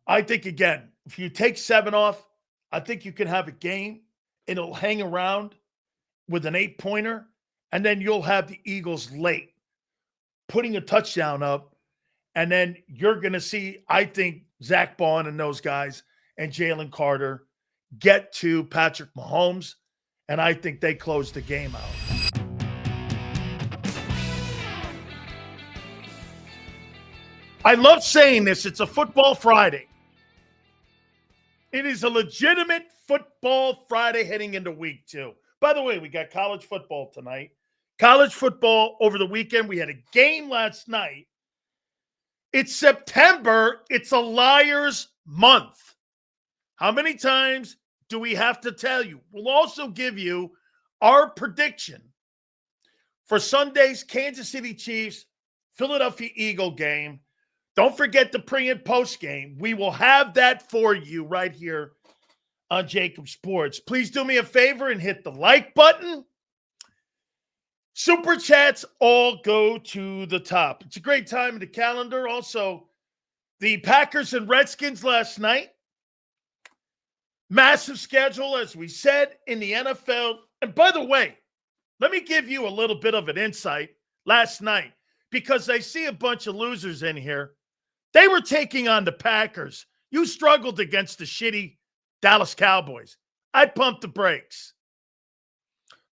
I think, again, if you take 7 off, I think you can have a game and it'll hang around with an 8-pointer, and then you'll have the Eagles late putting a touchdown up, and then you're going to see, I think, Zach Bond and those guys and Jalen Carter get to Patrick Mahomes, and I think they close the game out. I love saying this. It's a football Friday. It is a legitimate football Friday heading into week 2. By the way, we got college football tonight. College football over the weekend. We had a game last night. It's September. It's a liar's month. How many times do we have to tell you? We'll also give you our prediction for Sunday's Kansas City Chiefs, Philadelphia Eagle game. Don't forget the pre and post game. We will have that for you right here on JAKIB Sports. Please do me a favor and hit the like button. Super chats all go to the top. It's a great time in the calendar. Also, the Packers and Redskins last night. Massive schedule, as we said, in the NFL. And by the way, let me give you a little bit of an insight last night, because I see a bunch of losers in here. They were taking on the Packers. You struggled against the shitty Dallas Cowboys. I pumped the brakes.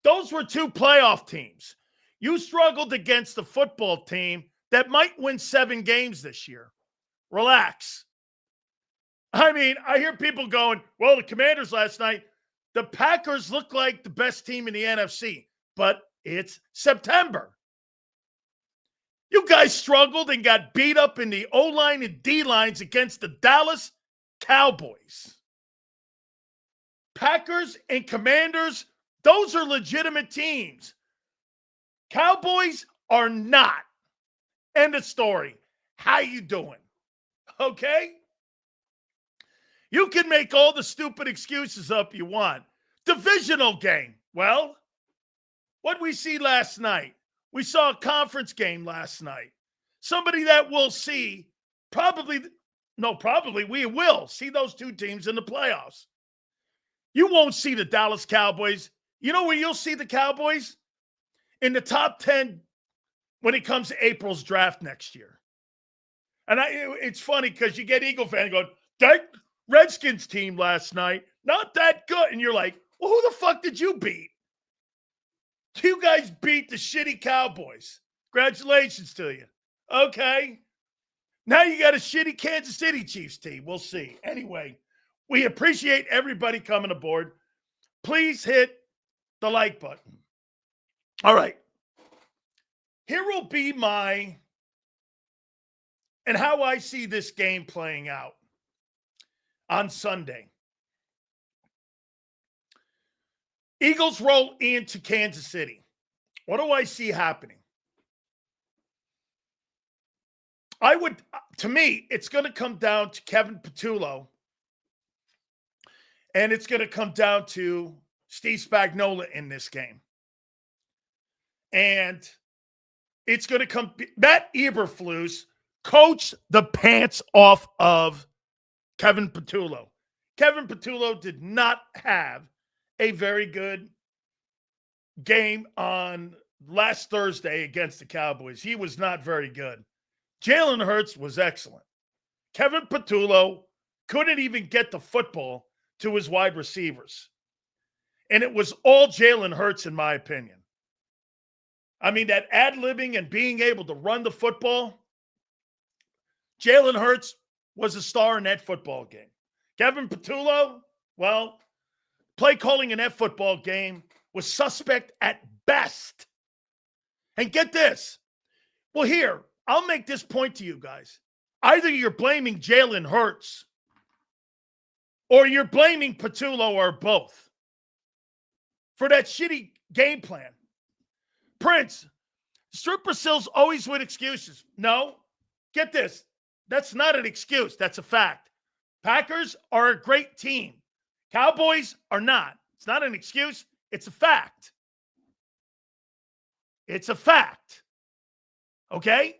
Those were 2 playoff teams. You struggled against the football team that might win 7 games this year. Relax. I mean, I hear people going, well, the Commanders last night, the Packers look like the best team in the NFC, but it's September. You guys struggled and got beat up in the O-line and D-lines against the Dallas Cowboys. Packers and Commanders, those are legitimate teams. Cowboys are not. End of story. How you doing? Okay? You can make all the stupid excuses up you want. Divisional game. Well, what we see last night? We saw a conference game last night. Somebody that we'll see, we will see those 2 teams in the playoffs. You won't see the Dallas Cowboys. You know where you'll see the Cowboys? In the top 10 when it comes to April's draft next year. And it's funny because you get Eagle fans going, that Redskins team last night, not that good. And you're like, well, who the fuck did you beat? You guys beat the shitty Cowboys. Congratulations to you. Okay. Now you got a shitty Kansas City Chiefs team. We'll see. Anyway, we appreciate everybody coming aboard. Please hit the like button. All right. Here will be and how I see this game playing out on Sunday. Eagles roll into Kansas City. What do I see happening? To me, it's going to come down to Kevin Patulo, and it's going to come down to Steve Spagnuolo in this game. And it's going to come, Matt Eberflus coached the pants off of Kevin Patulo. Kevin Patulo did not have a very good game on last Thursday against the Cowboys. He was not very good. Jalen Hurts was excellent. Kevin Patulo couldn't even get the football to his wide receivers. And it was all Jalen Hurts, in my opinion. I mean, that ad-libbing and being able to run the football, Jalen Hurts was a star in that football game. Kevin Patulo, well, play calling in that football game was suspect at best. And get this. Well, here, I'll make this point to you guys. Either you're blaming Jalen Hurts or you're blaming Patulo, or both, for that shitty game plan. Prince, stripper sills always with excuses. No, get this. That's not an excuse. That's a fact. Packers are a great team. Cowboys are not. It's not an excuse. It's a fact. It's a fact. Okay?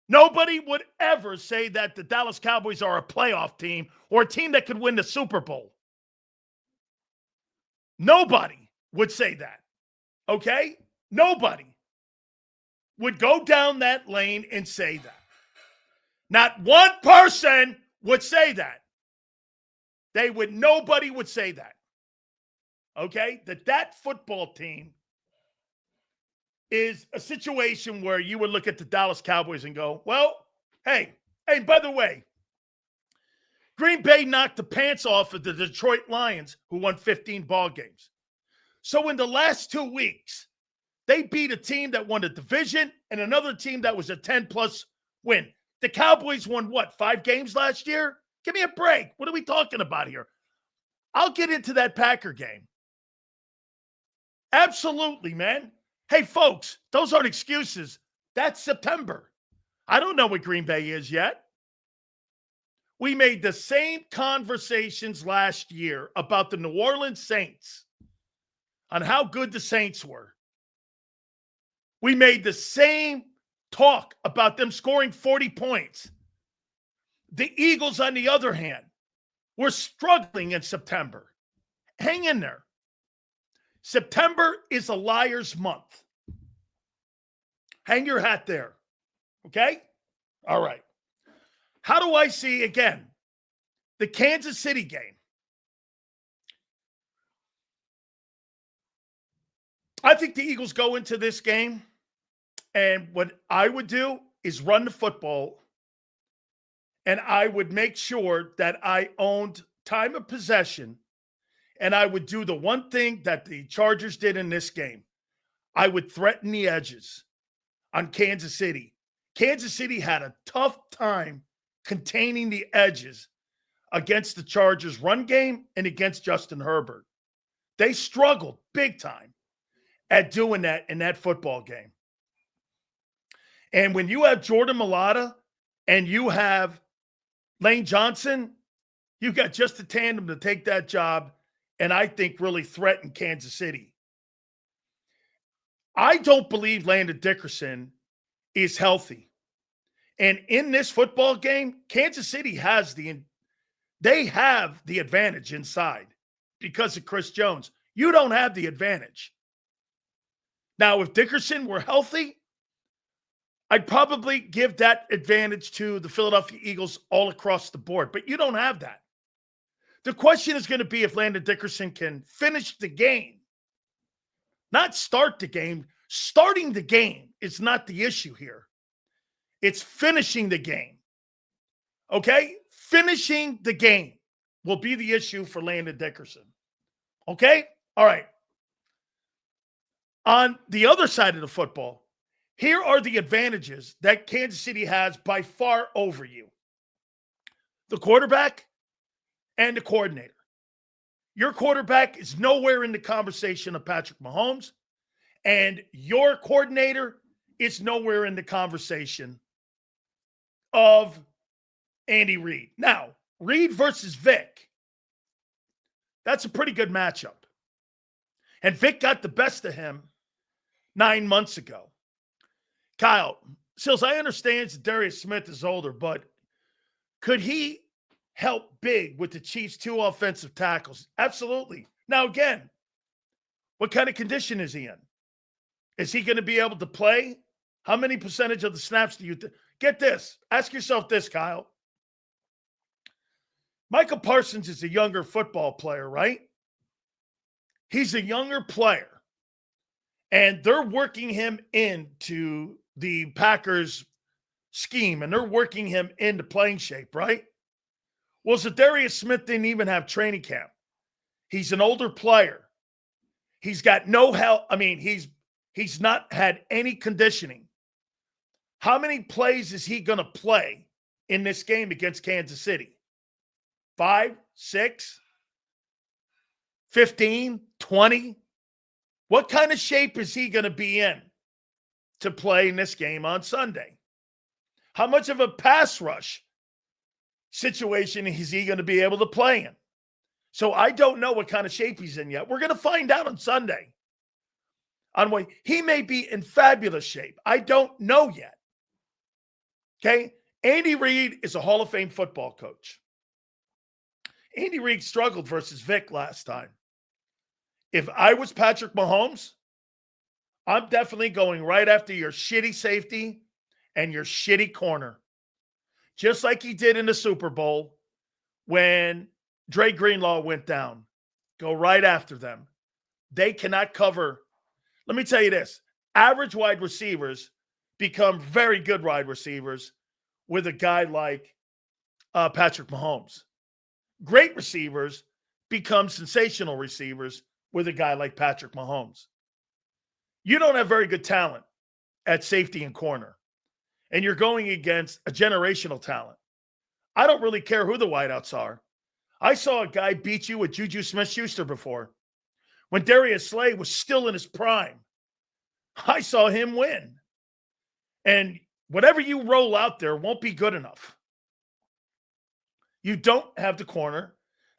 Nobody would ever say that the Dallas Cowboys are a playoff team or a team that could win the Super Bowl. Nobody would say that. Okay? Nobody would go down that lane and say that. Not one person would say that. Nobody would say that. Okay? That football team is a situation where you would look at the Dallas Cowboys and go, well, hey, by the way, Green Bay knocked the pants off of the Detroit Lions, who won 15 ball games. So in the last 2 weeks, they beat a team that won a division and another team that was a 10-plus win. The Cowboys won, 5 games last year? Give me a break. What are we talking about here? I'll get into that Packer game. Absolutely, man. Hey, folks, those aren't excuses. That's September. I don't know what Green Bay is yet. We made the same conversations last year about the New Orleans Saints on how good the Saints were. We made the same talk about them scoring 40 points. The Eagles, on the other hand, were struggling in September. Hang in there. September is a liar's month. Hang your hat there. Okay? All right. How do I see, again, the Kansas City game? I think the Eagles go into this game, and what I would do is run the football, and I would make sure that I owned time of possession, and I would do the one thing that the Chargers did in this game. I would threaten the edges on Kansas City. Kansas City had a tough time containing the edges against the Chargers' run game and against Justin Herbert. They struggled big time at doing that in that football game. And when you have Jordan Mailata and you have Lane Johnson, you got just a tandem to take that job and I think really threaten Kansas City. I don't believe Landon Dickerson is healthy. And in this football game, Kansas City have the advantage inside because of Chris Jones. You don't have the advantage. Now, if Dickerson were healthy, I'd probably give that advantage to the Philadelphia Eagles all across the board, but you don't have that. The question is going to be if Landon Dickerson can finish the game, not start the game. Starting the game is not the issue here. It's finishing the game. Okay? Finishing the game will be the issue for Landon Dickerson. Okay? All right. On the other side of the football, here are the advantages that Kansas City has by far over you. The quarterback and the coordinator. Your quarterback is nowhere in the conversation of Patrick Mahomes, and your coordinator is nowhere in the conversation of Andy Reid. Now, Reid versus Vic, that's a pretty good matchup. And Vic got the best of him 9 months ago. Kyle, Sills, I understand that Darius Smith is older, but could he help big with the Chiefs' 2 offensive tackles? Absolutely. Now, again, what kind of condition is he in? Is he going to be able to play? How many percentage of the snaps do you get this? Ask yourself this, Kyle. Michael Parsons is a younger football player, right? He's a younger player. And they're working him into the Packers scheme, and they're working him into playing shape, right? Well, Zadarius Smith didn't even have training camp. He's an older player. He's got no help. I mean, he's not had any conditioning. How many plays is he going to play in this game against Kansas City? 5, 6, 15, 20? What kind of shape is he going to be in to play in this game on Sunday? How much of a pass rush situation is he going to be able to play in? So I don't know what kind of shape he's in yet. We're going to find out on Sunday. He may be in fabulous shape. I don't know yet. Okay? Andy Reid is a Hall of Fame football coach. Andy Reid struggled versus Vic last time. If I was Patrick Mahomes, I'm definitely going right after your shitty safety and your shitty corner. Just like he did in the Super Bowl when Dre Greenlaw went down. Go right after them. They cannot cover. Let me tell you this. Average wide receivers become very good wide receivers with a guy like Patrick Mahomes. Great receivers become sensational receivers with a guy like Patrick Mahomes. You don't have very good talent at safety and corner, and you're going against a generational talent. I don't really care who the wideouts are. I saw a guy beat you with Juju Smith-Schuster before when Darius Slay was still in his prime. I saw him win. And whatever you roll out there won't be good enough. You don't have the corner.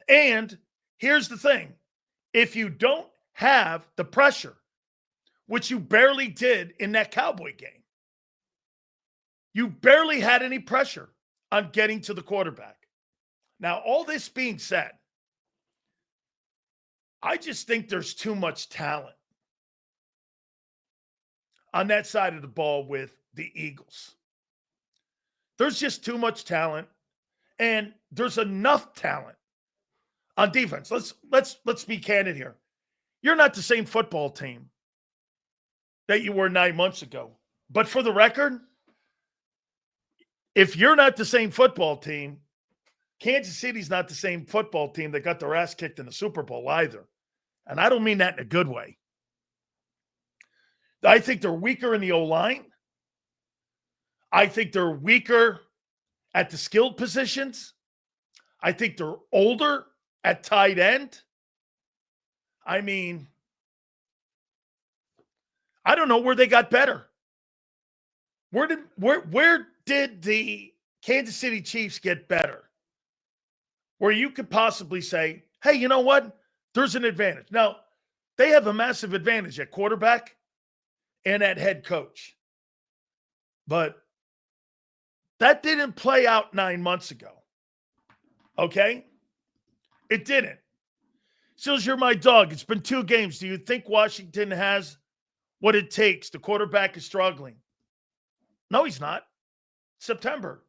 And here's the thing. If you don't have the pressure, which you barely did in that Cowboy game, you barely had any pressure on getting to the quarterback. Now, all this being said, I just think there's too much talent on that side of the ball with the Eagles. There's just too much talent, and there's enough talent on defense. Let's be candid here. You're not the same football team that you were 9 months ago. But for the record, if you're not the same football team, Kansas City's not the same football team that got their ass kicked in the Super Bowl either. And I don't mean that in a good way. I think they're weaker in the O-line. I think they're weaker at the skilled positions. I think they're older at tight end. I mean, I don't know where they got better. Where did the Kansas City Chiefs get better? Where you could possibly say, hey, you know what? There's an advantage. Now, they have a massive advantage at quarterback and at head coach. But that didn't play out 9 months ago. Okay? It didn't. Sills, you're my dog. It's been 2 games. Do you think Washington has what it takes? The quarterback is struggling. No, he's not. September.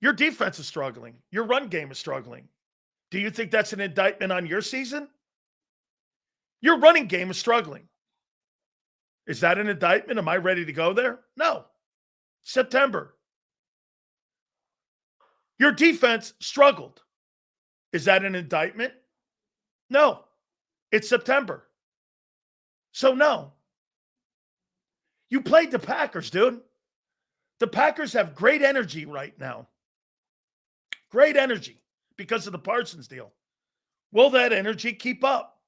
Your defense is struggling. Your run game is struggling. Do you think that's an indictment on your season? Your running game is struggling. Is that an indictment? Am I ready to go there? No. September. Your defense struggled. Is that an indictment? No. It's September. So no. You played the Packers, dude. The Packers have great energy right now. Great energy because of the Parsons deal. Will that energy keep up?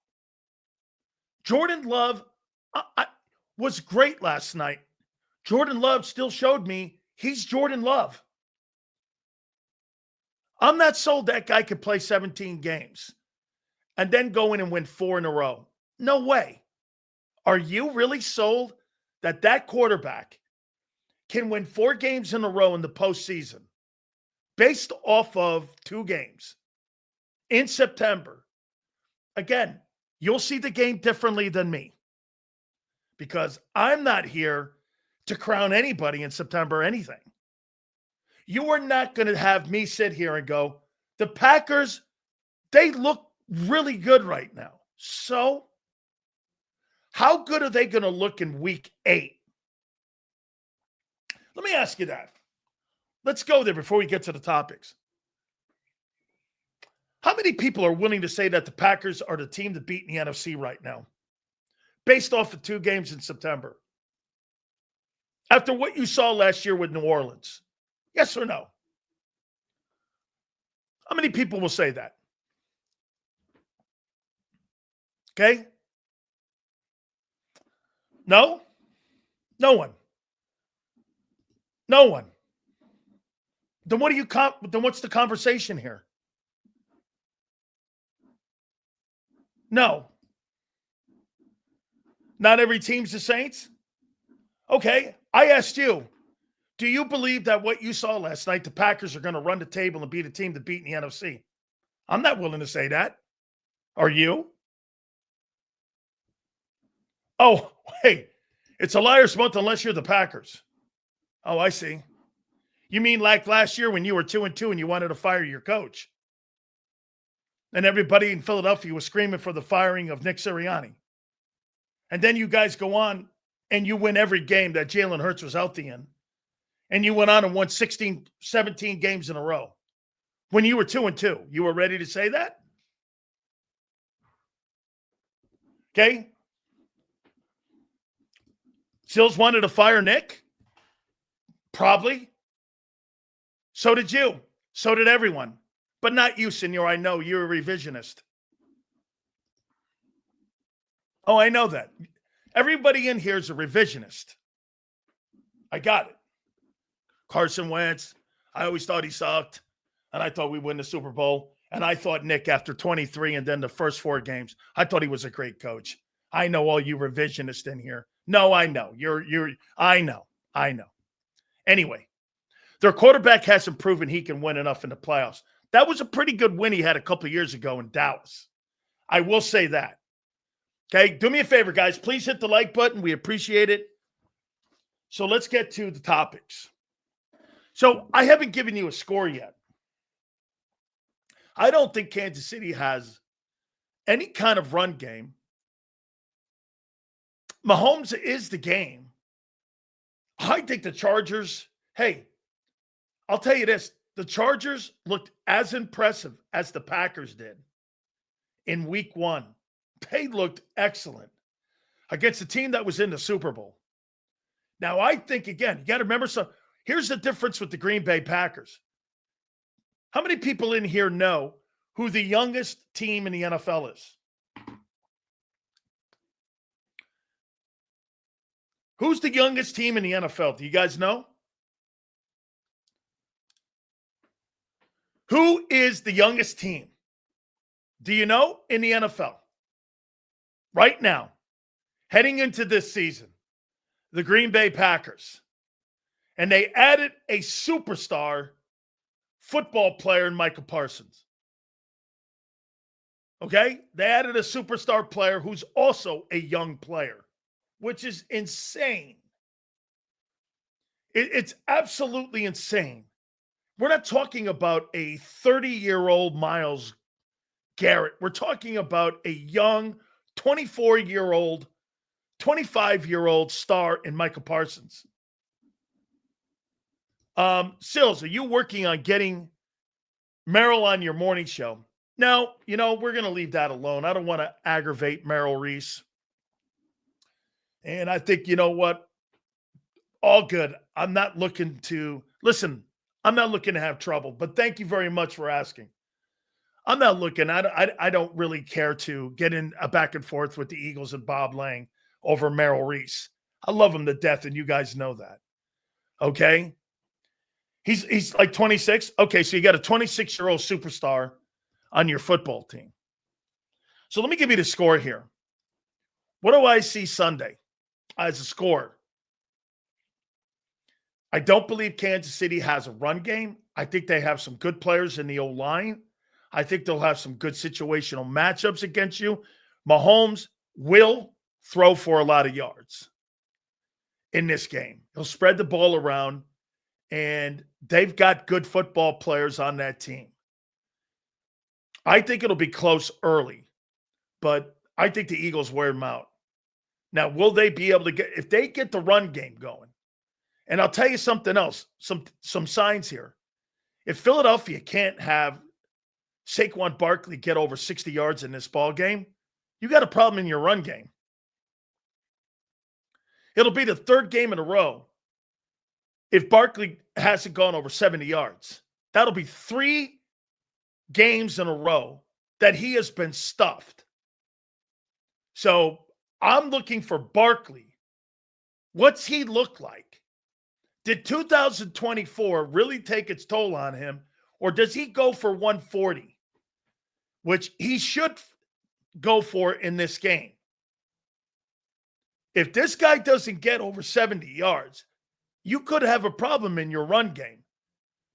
Jordan Love was great last night. Jordan Love still showed me he's Jordan Love. I'm not sold that guy could play 17 games and then go in and win 4 in a row. No way. Are you really sold that quarterback can win 4 games in a row in the postseason based off of 2 games in September? Again, you'll see the game differently than me because I'm not here to crown anybody in September or anything. You are not going to have me sit here and go, the Packers, they look really good right now. So, how good are they going to look in week 8? Let me ask you that. Let's go there before we get to the topics. How many people are willing to say that the Packers are the team to beat in the NFC right now, based off of 2 games in September? After what you saw last year with New Orleans, yes or no? How many people will say that? Okay? No? No one. No one. Then what's the conversation here? No. Not every team's the Saints? Okay. I asked you, Do you believe that what you saw last night, the Packers are going to run the table and beat a team to beat in the NFC? I'm not willing to say that. Are you? Oh, hey, it's a liar's month unless you're the Packers. Oh, I see. You mean like last year when you were 2-2 and you wanted to fire your coach? And everybody in Philadelphia was screaming for the firing of Nick Sirianni. And then you guys go on and you win every game that Jalen Hurts was healthy in. And you went on and won 16, 17 games in a row. When you were 2-2, you were ready to say that? Okay. Sills wanted to fire Nick? Probably. So did you. So did everyone. But not you, senor. I know you're a revisionist. Oh, I know that. Everybody in here is a revisionist. I got it. Carson Wentz, I always thought he sucked. And I thought we'd win the Super Bowl. And I thought Nick, after 23 and then the first 4 games, I thought he was a great coach. I know all you revisionists in here. No, I know. I know. Anyway, their quarterback hasn't proven he can win enough in the playoffs. That was a pretty good win he had a couple of years ago in Dallas. I will say that. Okay, do me a favor, guys. Please hit the like button. We appreciate it. So let's get to the topics. So I haven't given you a score yet. I don't think Kansas City has any kind of run game. Mahomes is the game. I think the Chargers, hey, I'll tell you this. The Chargers looked as impressive as the Packers did in week 1. They looked excellent against a team that was in the Super Bowl. Now, I think, again, you got to remember here's the difference with the Green Bay Packers. How many people in here know who the youngest team in the NFL is? Who's the youngest team in the NFL? Do you guys know? Who is the youngest team? Do you know in the NFL? Right now, heading into this season, the Green Bay Packers. And they added a superstar football player in Micah Parsons. Okay? They added a superstar player who's also a young player, which is insane. It's absolutely insane. We're not talking about a 30-year-old Myles Garrett. We're talking about a young 24-year-old, 25-year-old star in Micah Parsons. Sills, are you working on getting Merrill on your morning show? No, we're going to leave that alone. I don't want to aggravate Merrill Reese. And I think, you know what? All good. I'm not looking to have trouble, but thank you very much for asking. I'm not looking. I don't really care to get in a back and forth with the Eagles and Bob Lang over Merrill Reese. I love him to death, and you guys know that. Okay? He's like 26. Okay, so you got a 26-year-old superstar on your football team. So let me give you the score here. What do I see Sunday as a score? I don't believe Kansas City has a run game. I think they have some good players in the O-line. I think they'll have some good situational matchups against you. Mahomes will throw for a lot of yards in this game. He'll spread the ball around, and they've got good football players on that team. I think it'll be close early, but I think the Eagles wear them out. Now, will they be able to if they get the run game going? And I'll tell you something else, some signs here. If Philadelphia can't have Saquon Barkley get over 60 yards in this ball game, you got a problem in your run game. It'll be the 3rd game in a row if Barkley hasn't gone over 70 yards. That'll be 3 games in a row that he has been stuffed. So I'm looking for Barkley. What's he look like? Did 2024 really take its toll on him, or does he go for 140, which he should go for in this game? If this guy doesn't get over 70 yards, you could have a problem in your run game.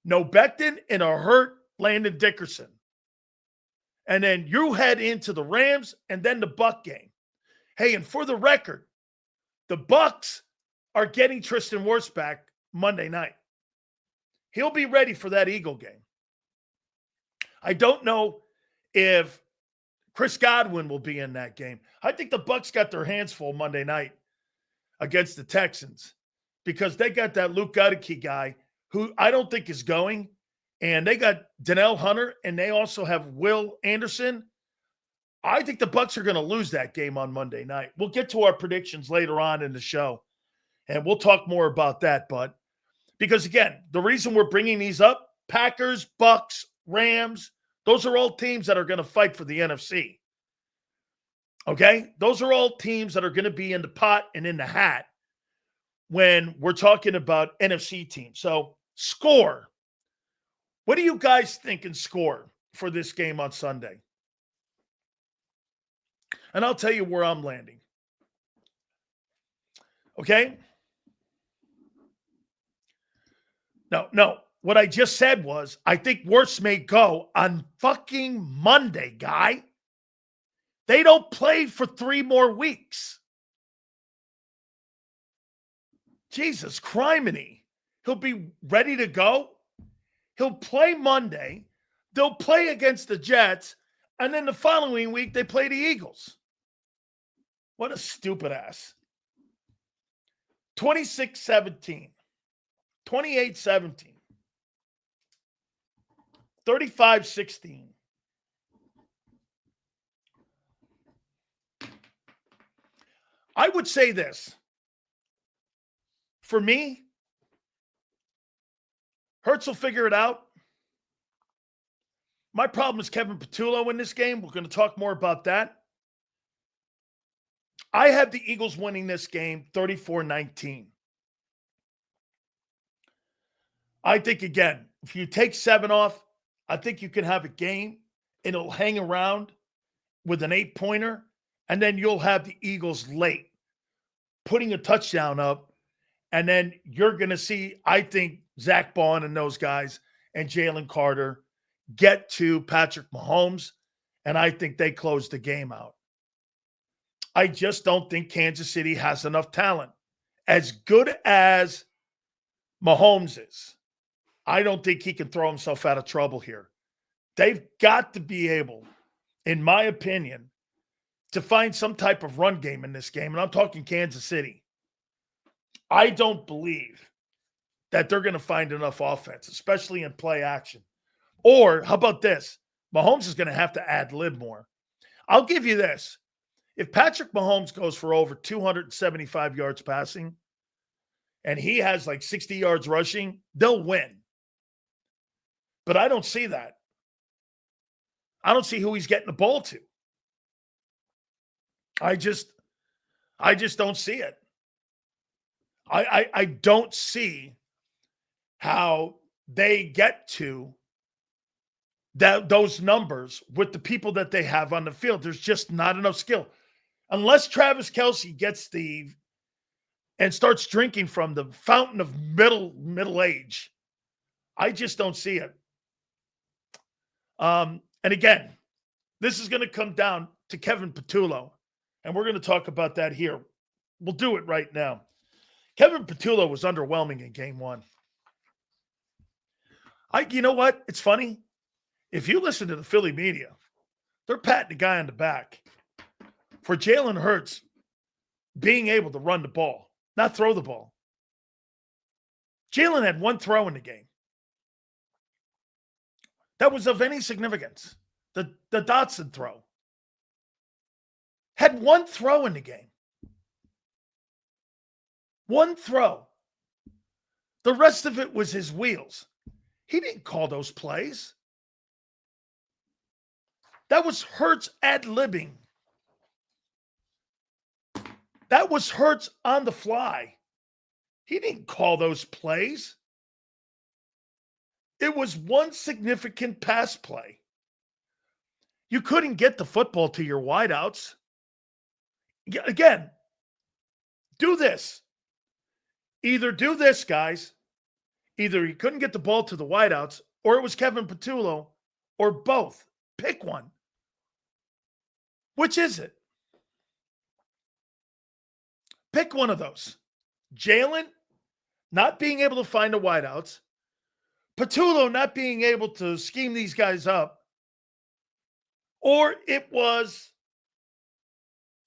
No Becton and a hurt Landon Dickerson. And then you head into the Rams and then the Buck game. Hey, and for the record, the Bucks are getting Tristan Wirfs back Monday night. He'll be ready for that Eagle game. I don't know if Chris Godwin will be in that game. I think the Bucks got their hands full Monday night against the Texans because they got that Luke Goedeke guy who I don't think is going, and they got Danielle Hunter, and they also have Will Anderson. I think the Bucks are going to lose that game on Monday night. We'll get to our predictions later on in the show, and we'll talk more about that. But because, again, the reason we're bringing these up, Packers, Bucks, Rams, those are all teams that are going to fight for the NFC. Okay? Those are all teams that are going to be in the pot and in the hat when we're talking about NFC teams. So, score. What do you guys think in score for this game on Sunday? And I'll tell you where I'm landing. Okay? No. What I just said was, I think Wirfs may go on fucking Monday, guy. They don't play for 3 more weeks. Jesus criminy. He'll be ready to go. He'll play Monday. They'll play against the Jets. And then the following week, they play the Eagles. What a stupid ass. 26-17. 28-17. 35-16. I would say this. For me, Hurts will figure it out. My problem is Kevin Patulo in this game. We're going to talk more about that. I have the Eagles winning this game 34-19. I think, again, if you take 7 off, I think you can have a game. It'll hang around with an 8-pointer, and then you'll have the Eagles late putting a touchdown up, and then you're going to see, I think, Zach Bond and those guys and Jalen Carter get to Patrick Mahomes, and I think they close the game out. I just don't think Kansas City has enough talent. As good as Mahomes is, I don't think he can throw himself out of trouble here. They've got to be able, in my opinion, to find some type of run game in this game, and I'm talking Kansas City. I don't believe that they're going to find enough offense, especially in play action. Or, how about this? Mahomes is going to have to ad-lib more. I'll give you this. If Patrick Mahomes goes for over 275 yards passing and he has like 60 yards rushing, they'll win. But I don't see that. I don't see who he's getting the ball to. I just don't see it. I don't see how they get to those numbers with the people that they have on the field. There's just not enough skill. Unless Travis Kelce gets and starts drinking from the fountain of middle age, I just don't see it. And again, this is going to come down to Kevin Patulo, and we're going to talk about that here. We'll do it right now. Kevin Patulo was underwhelming in game 1. You know what? It's funny. If you listen to the Philly media, they're patting the guy on the back for Jalen Hurts being able to run the ball, not throw the ball. Jalen had 1 throw in the game that was of any significance. The Dotson throw. Had 1 throw in the game. 1 throw. The rest of it was his wheels. He didn't call those plays. That was Hurts ad-libbing. That was Hurts on the fly. He didn't call those plays. It was 1 significant pass play. You couldn't get the football to your wideouts. Again, do this. Either do this, guys. Either he couldn't get the ball to the wideouts, or it was Kevin Patulo, or both. Pick one. Which is it? Pick one of those. Jalen not being able to find the wideouts, Patulo not being able to scheme these guys up, or it was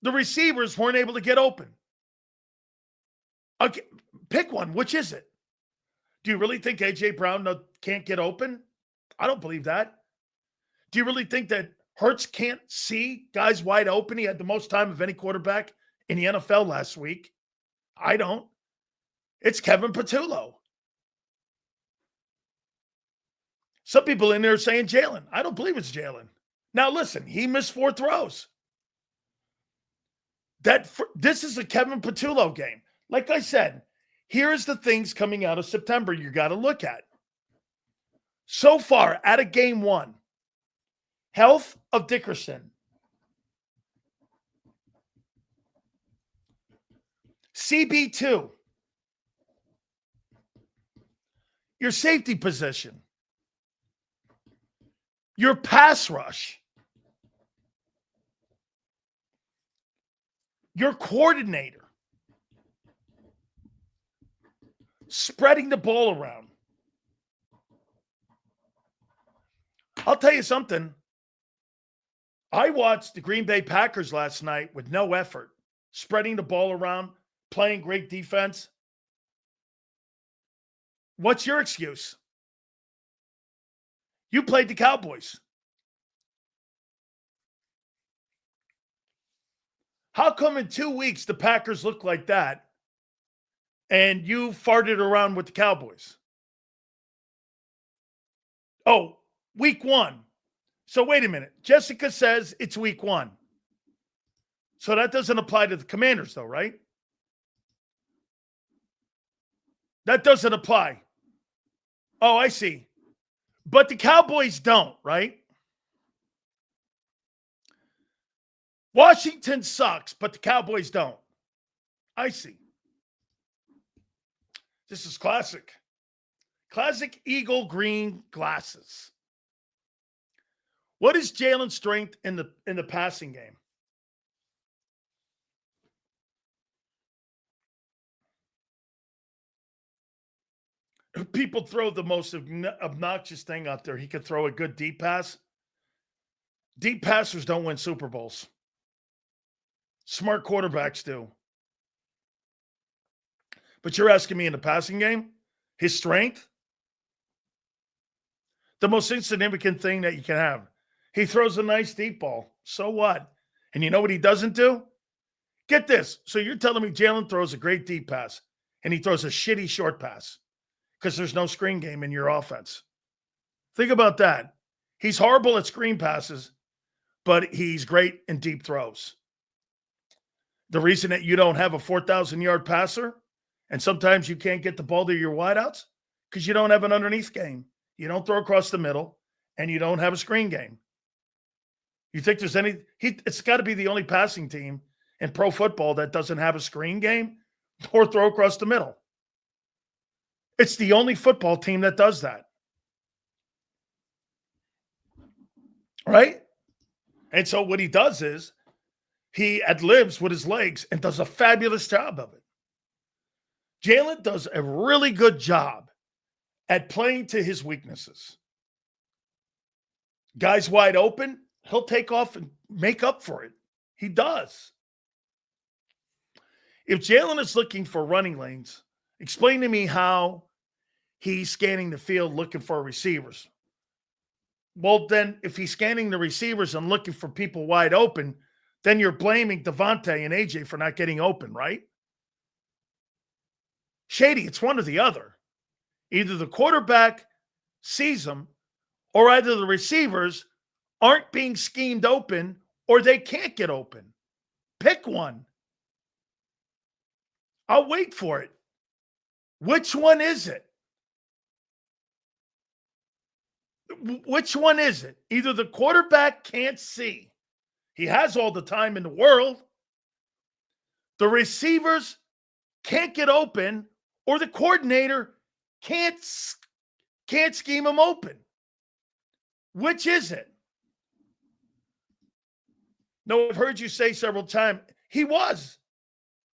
the receivers weren't able to get open. Okay, pick one. Which is it? Do you really think A.J. Brown can't get open? I don't believe that. Do you really think that Hurts can't see guys wide open? He had the most time of any quarterback in the NFL last week. I don't. It's Kevin Patulo. Some people in there are saying Jalen. I don't believe it's Jalen. Now, listen, he missed 4 throws. This is a Kevin Patulo game. Like I said, here's the things coming out of September you got to look at. So far, out of game 1, health of Dickerson. CB2, your safety position, your pass rush, your coordinator, spreading the ball around. I'll tell you something. I watched the Green Bay Packers last night with no effort, spreading the ball around, playing great defense. What's your excuse? You played the Cowboys. How come in 2 weeks the Packers look like that and you farted around with the Cowboys? Oh, week 1. So wait a minute. Jessica says it's week 1. So that doesn't apply to the Commanders though, right? That doesn't apply. Oh, I see. But the Cowboys don't, right? Washington sucks, but the Cowboys don't. I see. This is classic. Classic Eagle green glasses. What is Jalen's strength in the passing game? People throw the most obnoxious thing out there. He could throw a good deep pass. Deep passers don't win Super Bowls. Smart quarterbacks do. But you're asking me in the passing game? His strength? The most insignificant thing that you can have. He throws a nice deep ball. So what? And you know what he doesn't do? Get this. So you're telling me Jalen throws a great deep pass and he throws a shitty short pass because there's no screen game in your offense. Think about that. He's horrible at screen passes, but he's great in deep throws. The reason that you don't have a 4,000-yard passer and sometimes you can't get the ball to your wideouts because you don't have an underneath game. You don't throw across the middle and you don't have a screen game. You think there's it's got to be the only passing team in pro football that doesn't have a screen game or throw across the middle. It's the only football team that does that. Right? And so what he does is he ad-libs with his legs and does a fabulous job of it. Jalen does a really good job at playing to his weaknesses. Guys wide open, he'll take off and make up for it. He does. If Jalen is looking for running lanes, explain to me how he's scanning the field looking for receivers. Well, then if he's scanning the receivers and looking for people wide open, then you're blaming Devontae and AJ for not getting open, right? Shady, it's one or the other. Either the quarterback sees them or either the receivers aren't being schemed open or they can't get open. Pick one. I'll wait for it. Which one is it? Which one is it? Either the quarterback can't see. He has all the time in the world. The receivers can't get open or the coordinator can't scheme him open? Which is it? No, I've heard you say several times, he was.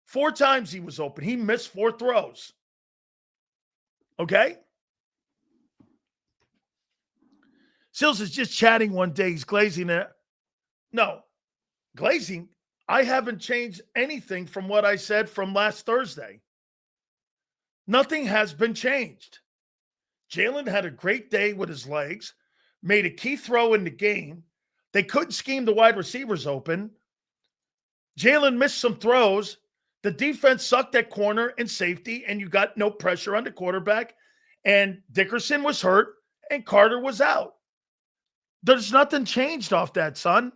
4 times he was open. He missed 4 throws. Okay? Sills is just chatting one day. He's glazing it. No, glazing. I haven't changed anything from what I said from last Thursday. Nothing has been changed. Jalen had a great day with his legs, made a key throw in the game. They couldn't scheme the wide receivers open. Jalen missed some throws. The defense sucked at corner and safety, and you got no pressure on the quarterback. And Dickerson was hurt, and Carter was out. There's nothing changed off that, son.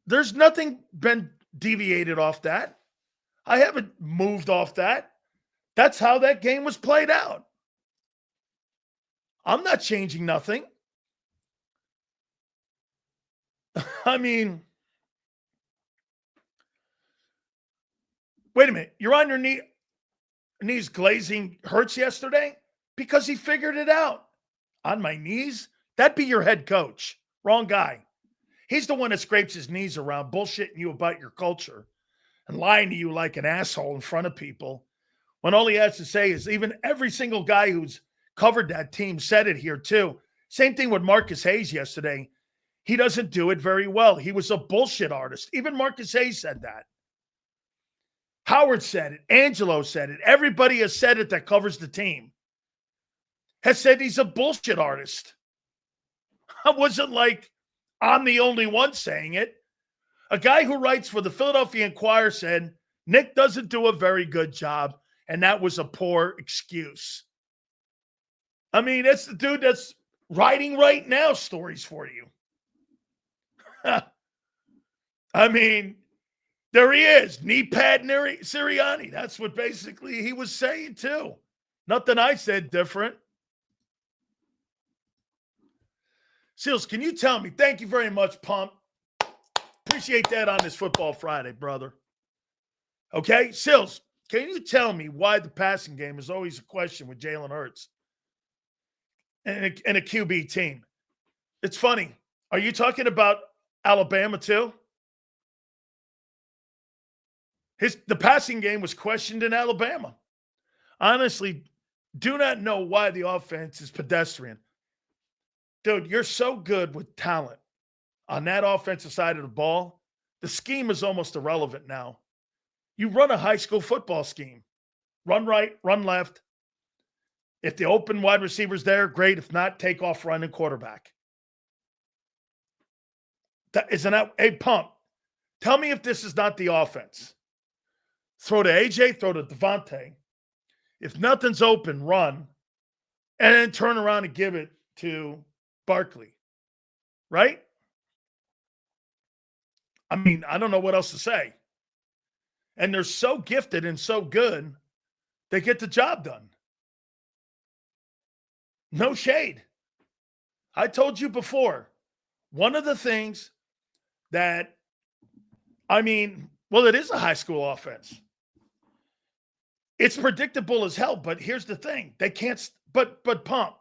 There's nothing been deviated off that. I haven't moved off that. That's how that game was played out. I'm not changing nothing. I mean, wait a minute. You're on your knees glazing Hurts yesterday because he figured it out. On my knees? That'd be your head coach. Wrong guy. He's the one that scrapes his knees around bullshitting you about your culture and lying to you like an asshole in front of people when all he has to say is, even every single guy who's covered that team said it here too. Same thing with Marcus Hayes yesterday. He doesn't do it very well. He was a bullshit artist. Even Marcus Hayes said that. Howard said it. Angelo said it. Everybody has said it that covers the team. Has said he's a bullshit artist. I wasn't like I'm the only one saying it. A guy who writes for the Philadelphia Inquirer said Nick doesn't do a very good job, and that was a poor excuse. I mean, that's the dude that's writing right now stories for you. I mean, there he is, knee pad Sirianni. That's what basically he was saying too. Nothing I said different. Seals, can you tell me? Thank you very much, Pump. Appreciate that on this Football Friday, brother. Okay, Seals, can you tell me why the passing game is always a question with Jalen Hurts and a QB team? It's funny. Are you talking about Alabama too? The passing game was questioned in Alabama. Honestly, do not know why the offense is pedestrian. Dude, you're so good with talent on that offensive side of the ball. The scheme is almost irrelevant now. You run a high school football scheme. Run right, run left. If the open wide receiver's there, great. If not, take off running quarterback. Isn't that a Pump? Tell me if this is not the offense. Throw to AJ, throw to Devontae. If nothing's open, run. And then turn around and give it to Barkley. Right? I mean, I don't know what else to say. And they're so gifted and so good, they get the job done. No shade. I told you before, one of the things that, it is a high school offense. It's predictable as hell, but here's the thing. They can't, but Pump.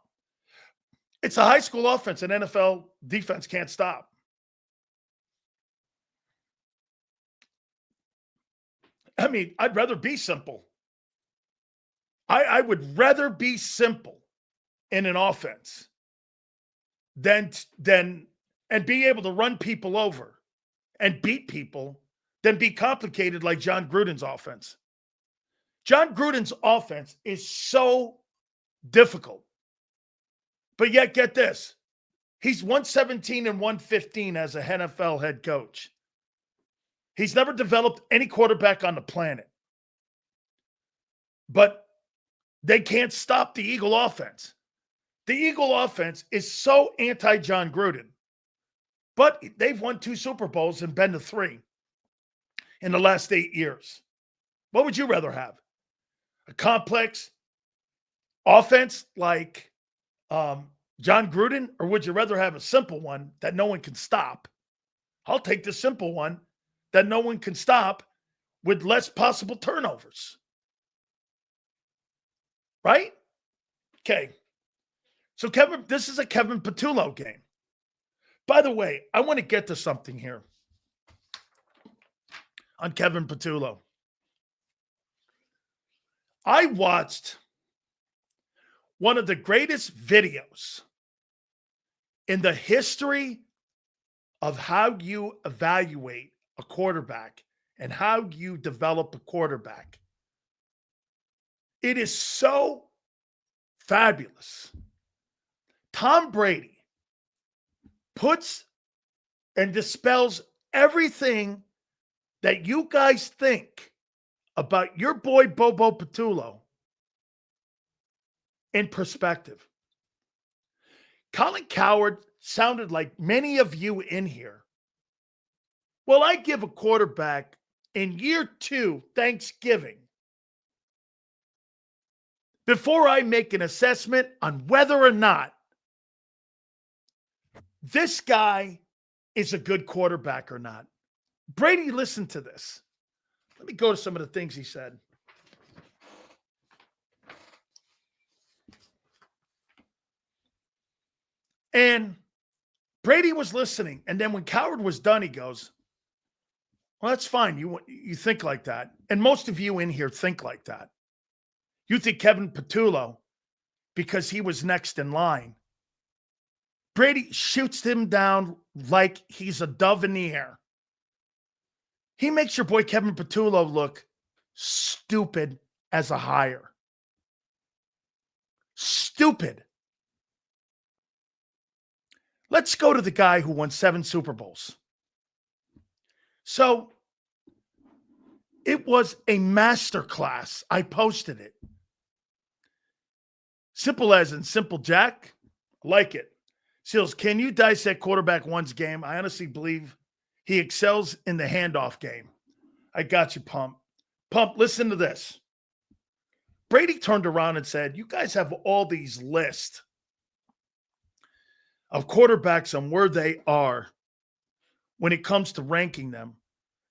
It's a high school offense, and NFL defense can't stop. I mean, I'd rather be simple. I would rather be simple in an offense than and be able to run people over and beat people than be complicated like John Gruden's offense. John Gruden's offense is so difficult. But yet, get this. He's 117 and 115 as a NFL head coach. He's never developed any quarterback on the planet. But they can't stop the Eagle offense. The Eagle offense is so anti-John Gruden. But they've won 2 Super Bowls and been to 3 in the last 8 years. What would you rather have? A complex offense like John Gruden, or would you rather have a simple one that no one can stop? I'll take the simple one that no one can stop with less possible turnovers. Right? Okay. So this is a Kevin Patulo game. By the way, I want to get to something here on Kevin Patulo. I watched one of the greatest videos in the history of how you evaluate a quarterback and how you develop a quarterback. It is so fabulous. Tom Brady puts and dispels everything that you guys think about your boy Bobo Patulo in perspective. Colin Cowherd sounded like many of you in here. Well, I give a quarterback in year 2, Thanksgiving, before I make an assessment on whether or not this guy is a good quarterback or not. Brady, listen to this. Let me go to some of the things he said. And Brady was listening. And then when Cowherd was done, he goes, well, that's fine. You think like that. And most of you in here think like that. You think Kevin Patulo, because he was next in line, Brady shoots him down like he's a dove in the air. He makes your boy Kevin Patulo look stupid as a hire. Stupid. Let's go to the guy who won 7 Super Bowls. So it was a masterclass. I posted it. Simple as in simple Jack. Like it. Seals, can you dissect quarterback one's game? I honestly believe he excels in the handoff game. I got you, Pump. Pump, listen to this. Brady turned around and said, you guys have all these lists of quarterbacks and where they are when it comes to ranking them.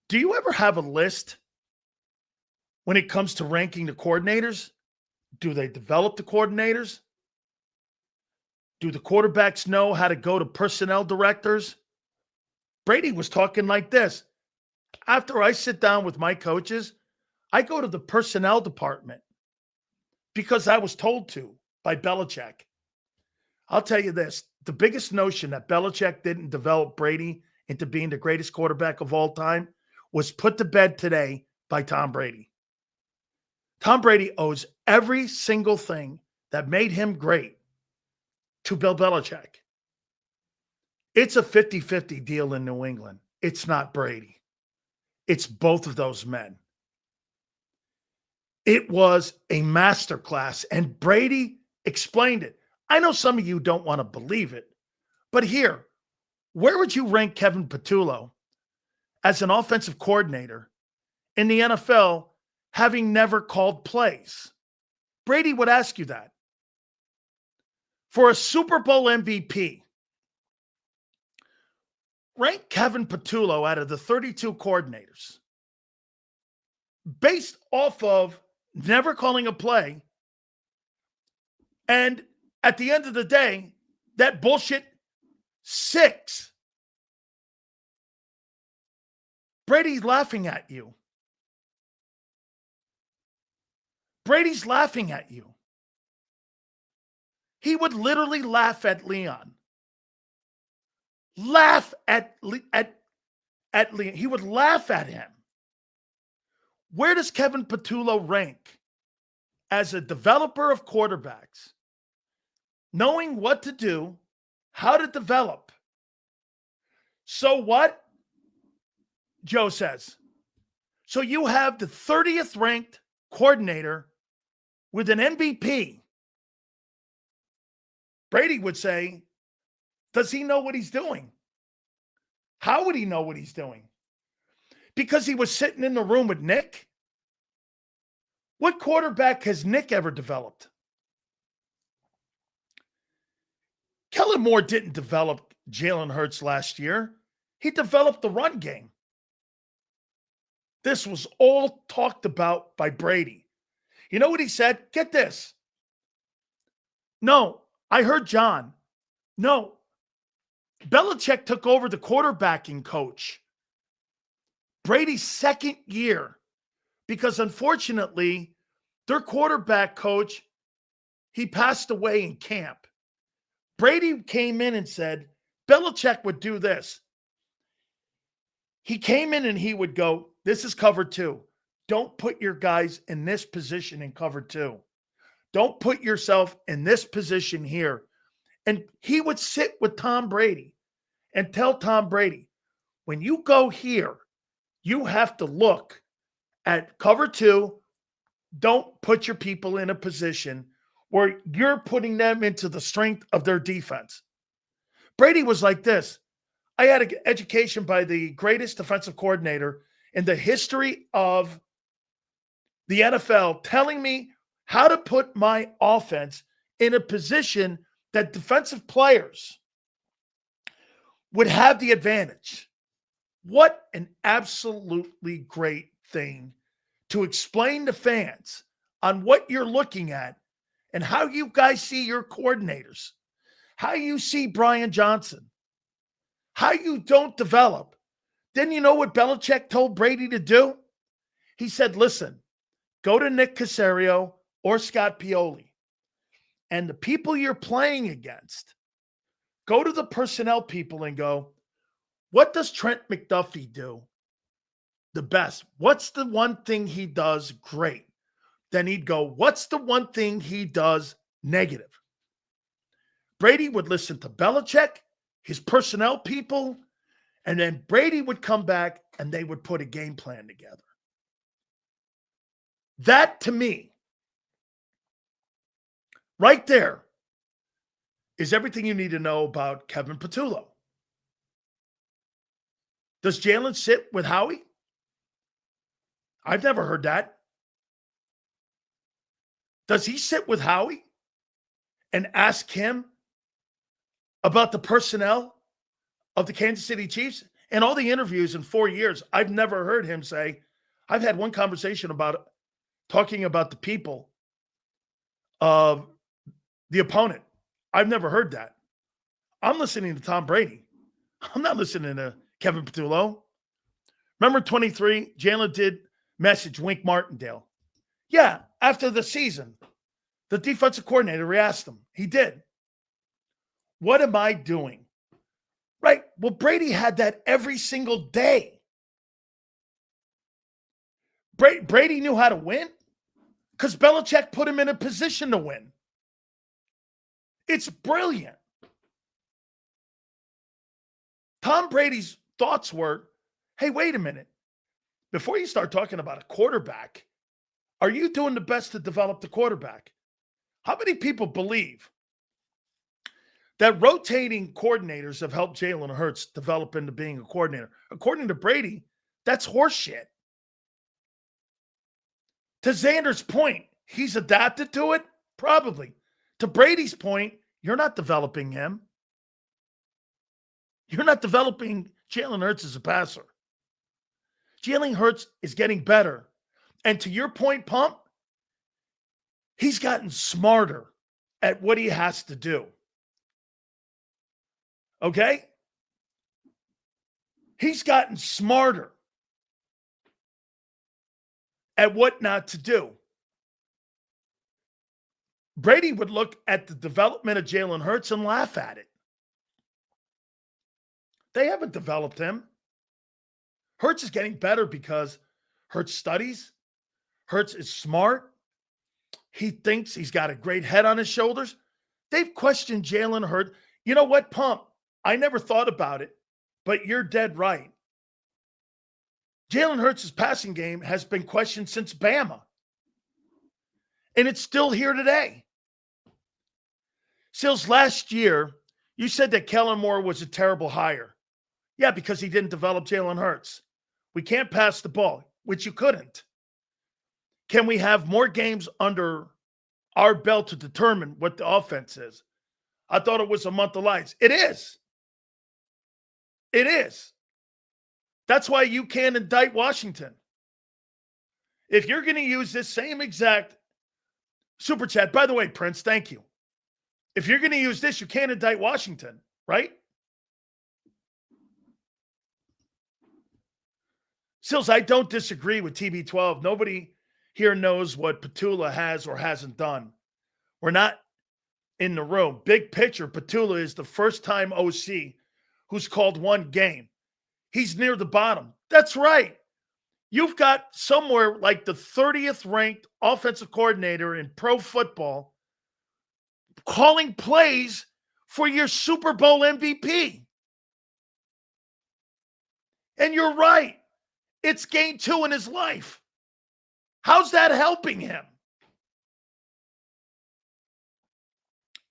Do you ever have a list when it comes to ranking the coordinators? Do they develop the coordinators? Do the quarterbacks know how to go to personnel directors? Brady was talking like this. After I sit down with my coaches, I go to the personnel department because I was told to by Belichick. I'll tell you this. The biggest notion that Belichick didn't develop Brady into being the greatest quarterback of all time was put to bed today by Tom Brady. Tom Brady owes every single thing that made him great to Bill Belichick. It's a 50-50 deal in New England. It's not Brady. It's both of those men. It was a masterclass, and Brady explained it. I know some of you don't want to believe it, but here, where would you rank Kevin Patulo as an offensive coordinator in the NFL, having never called plays? Brady would ask you that. For a Super Bowl MVP, rank Kevin Patulo out of the 32 coordinators based off of never calling a play. And at the end of the day, that bullshit 6. Brady's laughing at you. Brady's laughing at you. He would literally laugh at Leon. Laugh at Leon. He would laugh at him. Where does Kevin Patulo rank as a developer of quarterbacks? Knowing what to do, how to develop. So what? Joe says. So you have the 30th ranked coordinator with an MVP. Brady would say, does he know what he's doing? How would he know what he's doing? Because he was sitting in the room with Nick? What quarterback has Nick ever developed? Kellen Moore didn't develop Jalen Hurts last year. He developed the run game. This was all talked about by Brady. You know what he said? Get this. No, I heard John. No, Belichick took over the quarterbacking coach Brady's second year because unfortunately, their quarterback coach, he passed away in camp. Brady came in and said, Belichick would do this. He came in and he would go, this is cover two. Don't put your guys in this position in cover two. Don't put yourself in this position here. And he would sit with Tom Brady and tell Tom Brady, when you go here, you have to look at cover two. Don't put your people in a position where you're putting them into the strength of their defense. Brady was like this. I had an education by the greatest defensive coordinator in the history of the NFL telling me how to put my offense in a position that defensive players would have the advantage. What an absolutely great thing to explain to fans on what you're looking at and how you guys see your coordinators, how you see Brian Johnson, how you don't develop. Then you know what Belichick told Brady to do? He said, listen, go to Nick Caserio or Scott Pioli. And the people you're playing against, go to the personnel people and go, what does Trent McDuffie do the best? What's the one thing he does great? Then he'd go, what's the one thing he does negative? Brady would listen to Belichick, his personnel people, and then Brady would come back and they would put a game plan together. That, to me, right there, is everything you need to know about Kevin Patulo. Does Jalen sit with Howie? I've never heard that. Does he sit with Howie and ask him about the personnel of the Kansas City Chiefs? In all the interviews in 4 years, I've never heard him say, I've had one conversation about it, talking about the people of the opponent. I've never heard that. I'm listening to Tom Brady. I'm not listening to Kevin Patulo. Remember 23, Jalen did message Wink Martindale. Yeah, after the season, the defensive coordinator asked him. He did. What am I doing? Right. Well, Brady had that every single day. Brady knew how to win because Belichick put him in a position to win. It's brilliant. Tom Brady's thoughts were, hey, wait a minute. Before you start talking about a quarterback, are you doing the best to develop the quarterback? How many people believe that rotating coordinators have helped Jalen Hurts develop into being a coordinator? According to Brady, that's horseshit. To Xander's point, he's adapted to it? Probably. To Brady's point, you're not developing him. You're not developing Jalen Hurts as a passer. Jalen Hurts is getting better. And to your point, Pump, he's gotten smarter at what he has to do. Okay? He's gotten smarter at what not to do. Brady would look at the development of Jalen Hurts and laugh at it. They haven't developed him. Hurts is getting better because Hurts studies. Hurts is smart. He thinks he's got a great head on his shoulders. They've questioned Jalen Hurts. You know what, Pump? I never thought about it, but you're dead right. Jalen Hurts' passing game has been questioned since Bama. And it's still here today. Sills, last year, you said that Kellen Moore was a terrible hire. Yeah, because he didn't develop Jalen Hurts. We can't pass the ball, which you couldn't. Can we have more games under our belt to determine what the offense is? I thought it was a month of lights. It is. It is. That's why you can't indict Washington. If you're going to use this same exact super chat, by the way, Prince, thank you. If you're going to use this, you can't indict Washington, right? Sills, I don't disagree with TB12. Nobody here knows what Patulo has or hasn't done. We're not in the room. Big picture, Patulo is the first-time OC who's called one game. He's near the bottom. That's right. You've got somewhere like the 30th ranked offensive coordinator in pro football calling plays for your Super Bowl MVP. And you're right. It's game 2 in his life. How's that helping him?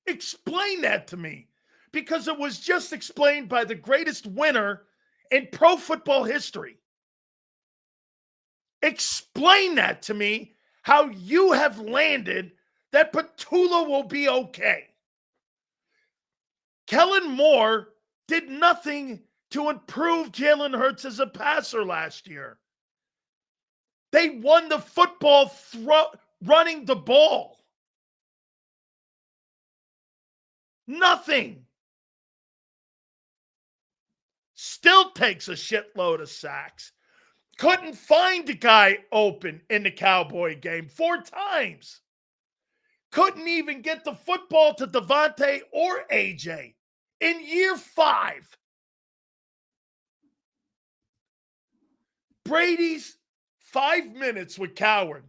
Explain that to me, because it was just explained by the greatest winner in pro football history. Explain that to me, how you have landed that Patulo will be okay. Kellen Moore did nothing to improve Jalen Hurts as a passer last year. They won the football running the ball. Nothing. Still takes a shitload of sacks. Couldn't find a guy open in the Cowboy game 4 times. Couldn't even get the football to Devontae or AJ in year 5. Brady's 5 minutes with Coward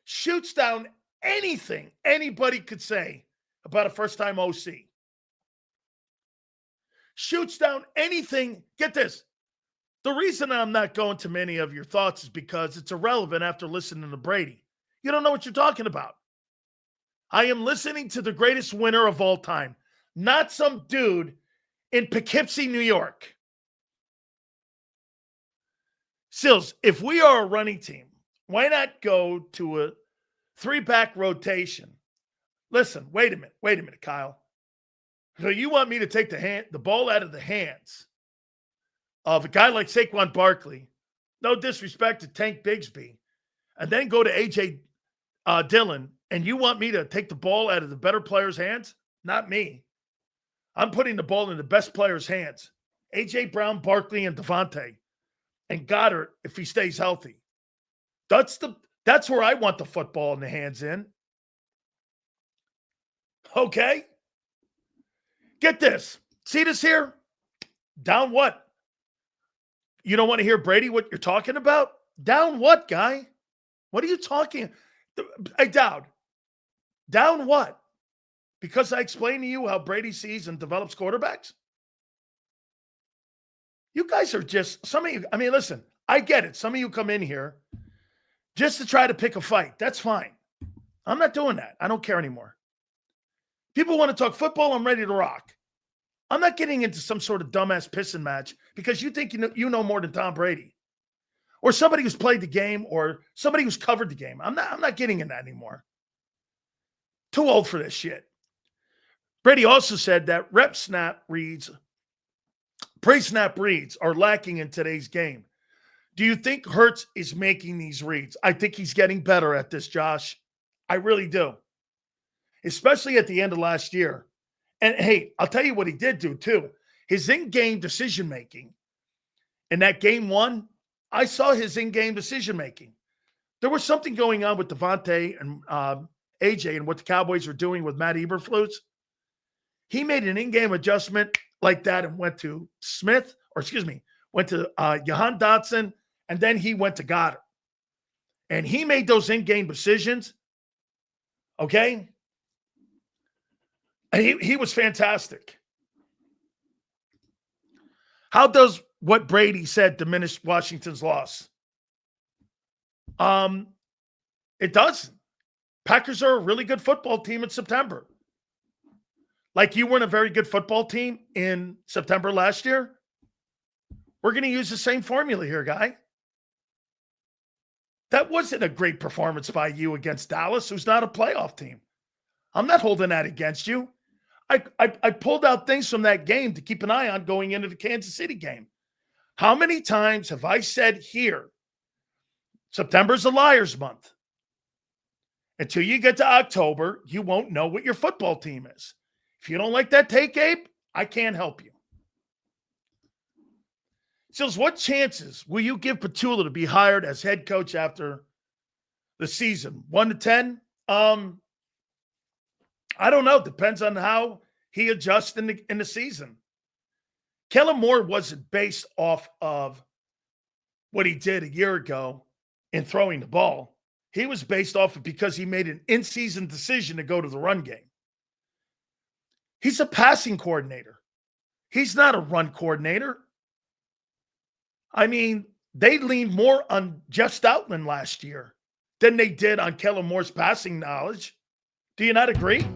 shoots down anything anybody could say about a first-time OC. Shoots down anything. Get this. The reason I'm not going to many of your thoughts is because it's irrelevant after listening to Brady. You don't know what you're talking about. I am listening to the greatest winner of all time, not some dude in Poughkeepsie, New York. Sills, if we are a running team, why not go to a 3-back rotation? Listen, wait a minute, Kyle. So you want me to take the ball out of the hands of a guy like Saquon Barkley, no disrespect to Tank Bigsby, and then go to A.J. Dillon, and you want me to take the ball out of the better player's hands? Not me. I'm putting the ball in the best player's hands. A.J. Brown, Barkley, and Devontae. And Goddard, if he stays healthy. That's where I want the football in the hands in. Okay? Get this. See this here? Down what? You don't want to hear Brady what you're talking about? Down what, guy? What are you talking? I doubt. Down what? Because I explained to you how Brady sees and develops quarterbacks? You guys are just, some of you, I mean, listen, I get it. Some of you come in here just to try to pick a fight. That's fine. I'm not doing that. I don't care anymore. People want to talk football. I'm ready to rock. I'm not getting into some sort of dumbass pissing match because you think you know more than Tom Brady or somebody who's played the game or somebody who's covered the game. I'm not getting in that anymore. Too old for this shit. Brady also said that pre-snap reads are lacking in today's game. Do you think Hurts is making these reads? I think he's getting better at this, Josh. I really do. Especially at the end of last year. And hey, I'll tell you what he did do too. His in-game decision-making. In that game 1, I saw his in-game decision-making. There was something going on with Devontae and AJ and what the Cowboys were doing with Matt Eberflus. He made an in-game adjustment like that and went to went to Jahan Dotson, and then he went to Goddard. And he made those in-game decisions, okay? And he was fantastic. How does what Brady said diminish Washington's loss? It does. Packers are a really good football team in September. Like you weren't a very good football team in September last year. We're going to use the same formula here, guy. That wasn't a great performance by you against Dallas, who's not a playoff team. I'm not holding that against you. I pulled out things from that game to keep an eye on going into the Kansas City game. How many times have I said here September's a liar's month. Until you get to October, you won't know what your football team is. If you don't like that take, Abe, I can't help you. Sills, what chances will you give Patulo to be hired as head coach after the season? 1 to 10? I don't know. Depends on how he adjusts in the season. Kellen Moore wasn't based off of what he did a year ago in throwing the ball. He was based off of because he made an in-season decision to go to the run game. He's a passing coordinator. He's not a run coordinator. I mean, they leaned more on Jeff Stoutland last year than they did on Kellen Moore's passing knowledge. Do you not agree?